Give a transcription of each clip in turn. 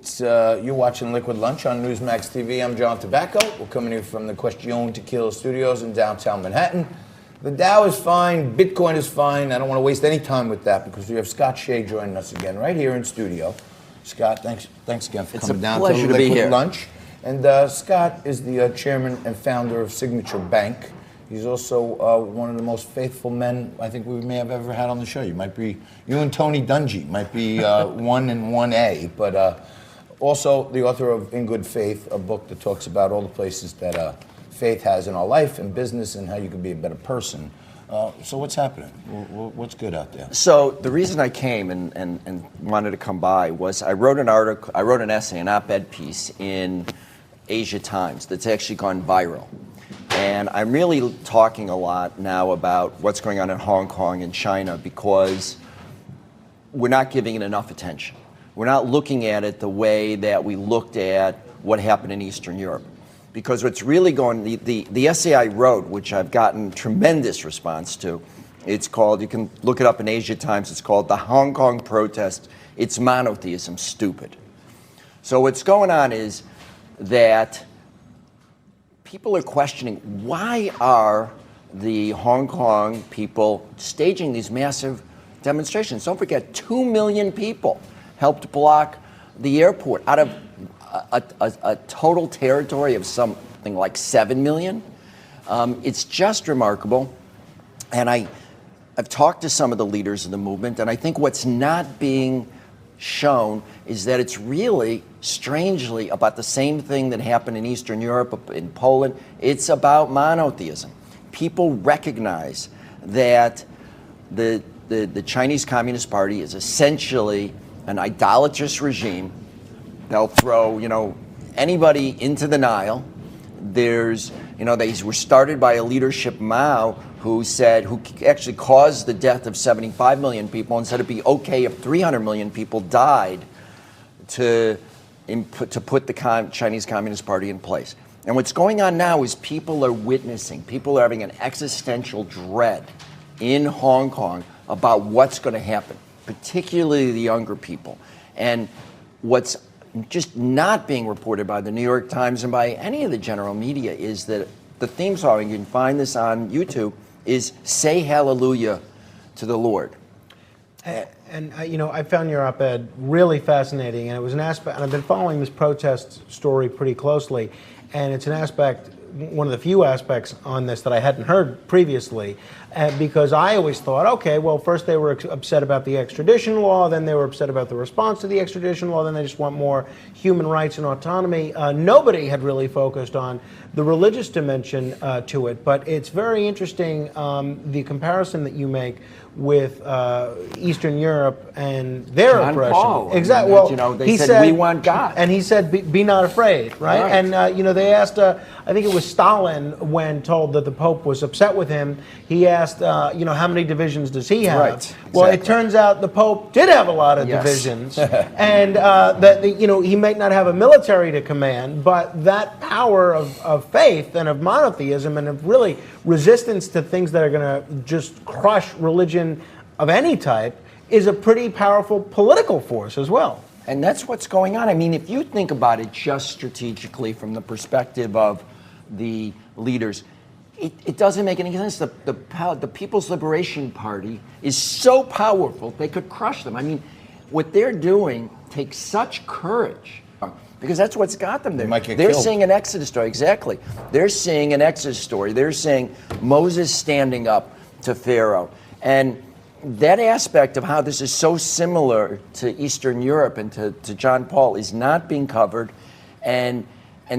You're watching Liquid Lunch on Newsmax TV. I'm John Tobacco. We're coming here from the Question Tequila Studios in downtown Manhattan. The Dow is fine. Bitcoin is fine. I don't want to waste any time with that because we have Scott Shay joining us again right here in studio. Scott, thanks again for coming down to Liquid Lunch. And Scott is the chairman and founder of Signature Bank. He's also one of the most faithful men I think we may have ever had on the show. You and Tony Dungy might be 1 and 1A, but also the author of In Good Faith, a book that talks about all the places that faith has in our life and business and how you can be a better person. So what's happening? What's good out there? So the reason I came and wanted to come by was I wrote an essay, an op-ed piece in Asia Times that's actually gone viral. And I'm really talking a lot now about what's going on in Hong Kong and China because we're not giving it enough attention. We're not looking at it the way that we looked at what happened in Eastern Europe. Because what's really going, the essay I wrote, which I've gotten tremendous response to, it's called, you can look it up in Asia Times, it's called The Hong Kong Protest, It's Monotheism Stupid. So what's going on is that people are questioning why are the Hong Kong people staging these massive demonstrations? Don't forget, 2 million people helped block the airport out of a total territory of something like 7 million. It's just remarkable. And I've talked to some of the leaders of the movement, and I think what's not being shown is that it's really, strangely, about the same thing that happened in Eastern Europe, in Poland. It's about monotheism. People recognize that the Chinese Communist Party is essentially an idolatrous regime. They'll throw, anybody into the Nile. They were started by a leadership, Mao, who actually caused the death of 75 million people and said it'd be okay if 300 million people died to put the Chinese Communist Party in place. And what's going on now is people are having an existential dread in Hong Kong about what's going to happen, particularly the younger people. And what's just not being reported by the New York Times and by any of the general media is that the theme song, and you can find this on YouTube, is "Say Hallelujah to the Lord." And I found your op-ed really fascinating, and it was an aspect, and I've been following this protest story pretty closely, and it's an aspect, one of the few aspects on this that I hadn't heard previously, because I always thought, okay, well, first they were upset about the extradition law, then they were upset about the response to the extradition law, then they just want more human rights and autonomy. Nobody had really focused on the religious dimension to it, but it's very interesting, the comparison that you make with Eastern Europe and their John oppression. Paul. Exactly. Well, they said, we want God. And he said, be not afraid, right? And, they asked, I think it was Stalin, when told that the Pope was upset with him, he asked, how many divisions does he have? Right. Well, exactly. it turns out the Pope did have a lot of divisions, and that he might not have a military to command, but that power of faith and of monotheism and of really resistance to things that are going to just crush religion of any type is a pretty powerful political force as well. And that's what's going on. I mean, if you think about it just strategically from the perspective of the leaders, it doesn't make any sense. The People's Liberation Party is so powerful, they could crush them. I mean, what they're doing takes such courage, because that's what's got them there. They're seeing an Exodus story, exactly. They're seeing an Exodus story. They're seeing Moses standing up to Pharaoh. And that aspect of how this is so similar to Eastern Europe and to John Paul is not being covered, and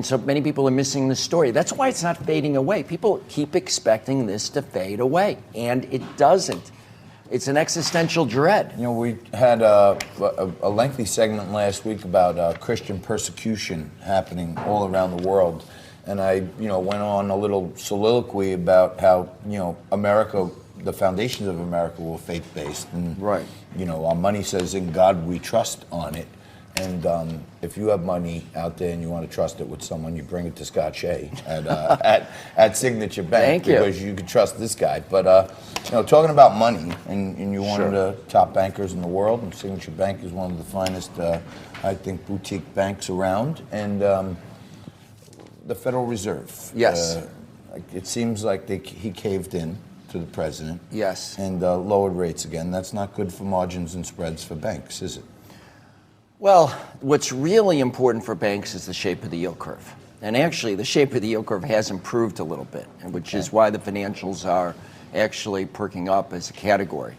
so many people are missing the story. That's why it's not fading away. People keep expecting this to fade away, and it doesn't. It's an existential dread. We had a lengthy segment last week about Christian persecution happening all around the world, and I went on a little soliloquy about how America, the foundations of America, were faith-based, and right. Our money says "In God We Trust" on it, And if you have money out there and you want to trust it with someone, you bring it to Scott Shay at Signature Bank. Thank you. Because you can trust this guy. But talking about money, and you're one of the top bankers in the world, and Signature Bank is one of the finest, I think, boutique banks around. And the Federal Reserve. Yes. It seems like he caved in to the president. Yes. And lowered rates again. That's not good for margins and spreads for banks, is it? Well, what's really important for banks is the shape of the yield curve. And actually, the shape of the yield curve has improved a little bit, which is why the financials are actually perking up as a category.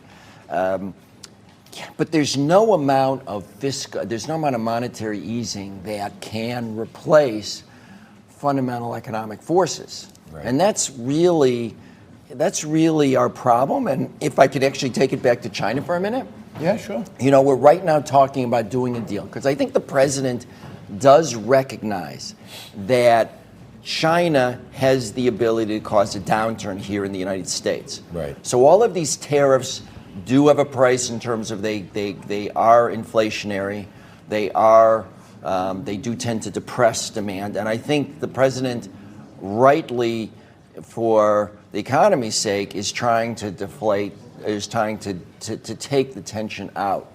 But there's no amount of there's no amount of monetary easing that can replace fundamental economic forces. Right. And that's really our problem. And if I could actually take it back to China for a minute. Yeah, sure. We're right now talking about doing a deal because I think the president does recognize that China has the ability to cause a downturn here in the United States. Right. So all of these tariffs do have a price in terms of they are inflationary. They do tend to depress demand. And I think the president, rightly for the economy's sake, is trying to deflate, is trying to take the tension out.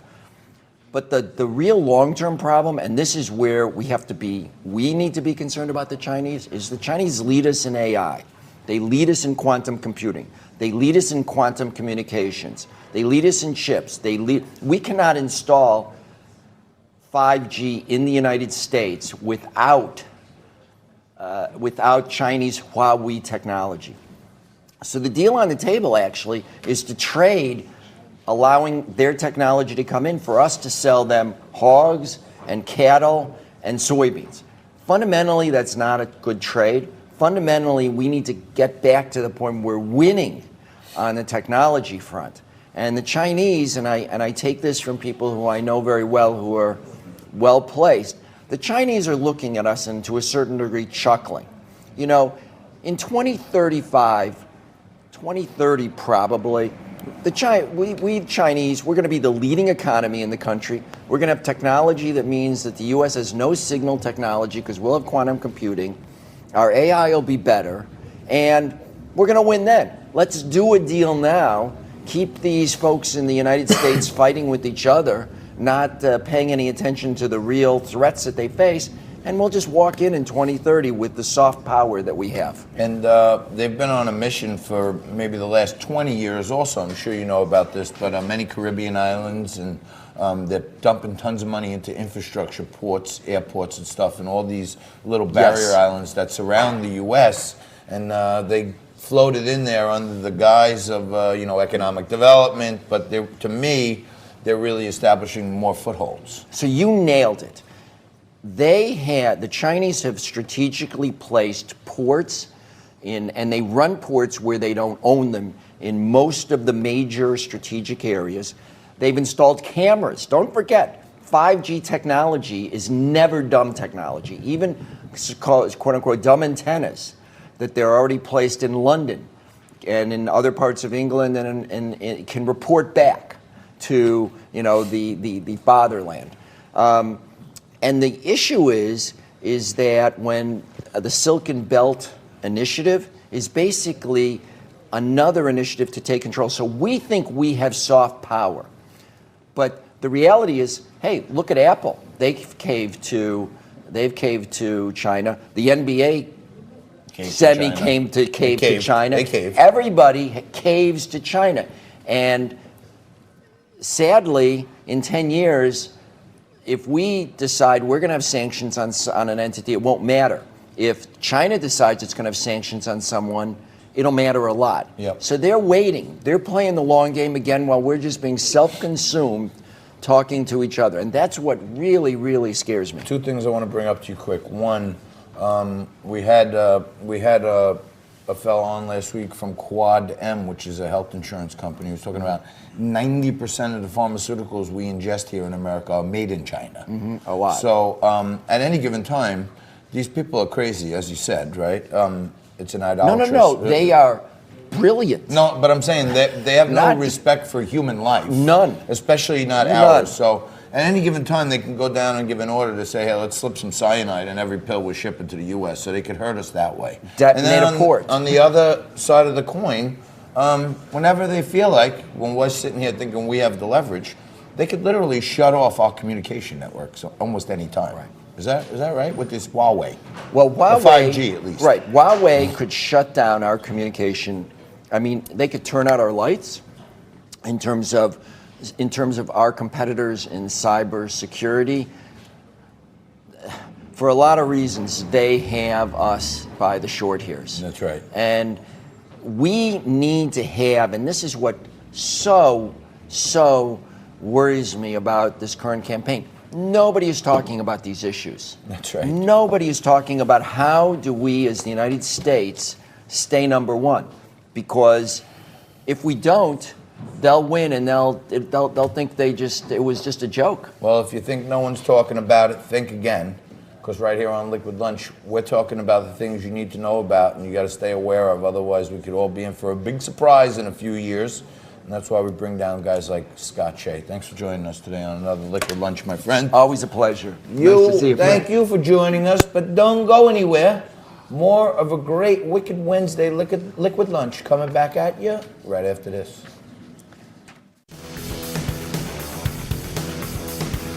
But the real long-term problem, and this is where we need to be concerned about the Chinese, is the Chinese lead us in AI. They lead us in quantum computing. They lead us in quantum communications. They lead us in chips. We cannot install 5G in the United States without Chinese Huawei technology. So the deal on the table actually is to trade, allowing their technology to come in for us to sell them hogs and cattle and soybeans. Fundamentally, that's not a good trade. Fundamentally, we need to get back to the point where we're winning on the technology front. And the Chinese, and I take this from people who I know very well who are well placed, the Chinese are looking at us and to a certain degree chuckling. In 2035, 2030 probably, we Chinese, we're going to be the leading economy in the country. We're going to have technology that means that the U.S. has no signal technology because we'll have quantum computing. Our AI will be better, and we're going to win then. Let's do a deal now. Keep these folks in the United States fighting with each other, not paying any attention to the real threats that they face, and we'll just walk in 2030 with the soft power that we have. And they've been on a mission for maybe the last 20 years also. I'm sure you know about this, but many Caribbean islands, and they're dumping tons of money into infrastructure, ports, airports and stuff, and all these little barrier islands that surround the U.S., and they floated in there under the guise of economic development, but to me, they're really establishing more footholds. So you nailed it. The Chinese have strategically placed ports and they run ports where they don't own them in most of the major strategic areas. They've installed cameras. Don't forget, 5G technology is never dumb technology. Even quote unquote dumb antennas that they're already placed in London and in other parts of England and can report back to the fatherland. And the issue is that when the Silken Belt Initiative is basically another initiative to take control. So we think we have soft power. But the reality is, hey, look at Apple. They've caved to China. The NBA caved to China. They caved. Everybody caves to China. And sadly, in 10 years, if we decide we're going to have sanctions on an entity, it won't matter. If China decides it's going to have sanctions on someone, it'll matter a lot. Yep. So they're waiting. They're playing the long game again while we're just being self-consumed, talking to each other. And that's what really, really scares me. Two things I want to bring up to you quick. One, we had a fellow on last week from Quad M, which is a health insurance company. He was talking about 90% of the pharmaceuticals we ingest here in America are made in China. Mm-hmm. A lot. So at any given time, these people are crazy, as you said, right? It's an idolatrous. No. They are brilliant. No, but I'm saying they have no respect for human life. None. Especially not None. ours. So At any given time, they can go down and give an order to say, hey, let's slip some cyanide in every pill we're shipping to the U.S. so they could hurt us that way. Detonate a port. On the other side of the coin, whenever they feel like, when we're sitting here thinking we have the leverage, they could literally shut off our communication networks almost any time. Right. Is that right? With this Huawei? Well, Huawei, 5G at least. Right. Huawei could shut down our communication. I mean, they could turn out our lights in terms of our competitors in cyber security. For a lot of reasons, they have us by the short hairs. That's right. And we need to have, and this is what so worries me about this current campaign. Nobody is talking about these issues. That's right. Nobody is talking about how do we, as the United States, stay number one. Because if we don't, they'll win and they'll think it was just a joke. Well, if you think no one's talking about it, think again. Because right here on Liquid Lunch, we're talking about the things you need to know about and you got to stay aware of. Otherwise, we could all be in for a big surprise in a few years. And that's why we bring down guys like Scott Shay. Thanks for joining us today on another Liquid Lunch, my friend. Always a pleasure. Nice to see you. Thank you for joining us, but don't go anywhere. More of a great Wicked Wednesday Liquid Lunch coming back at you right after this.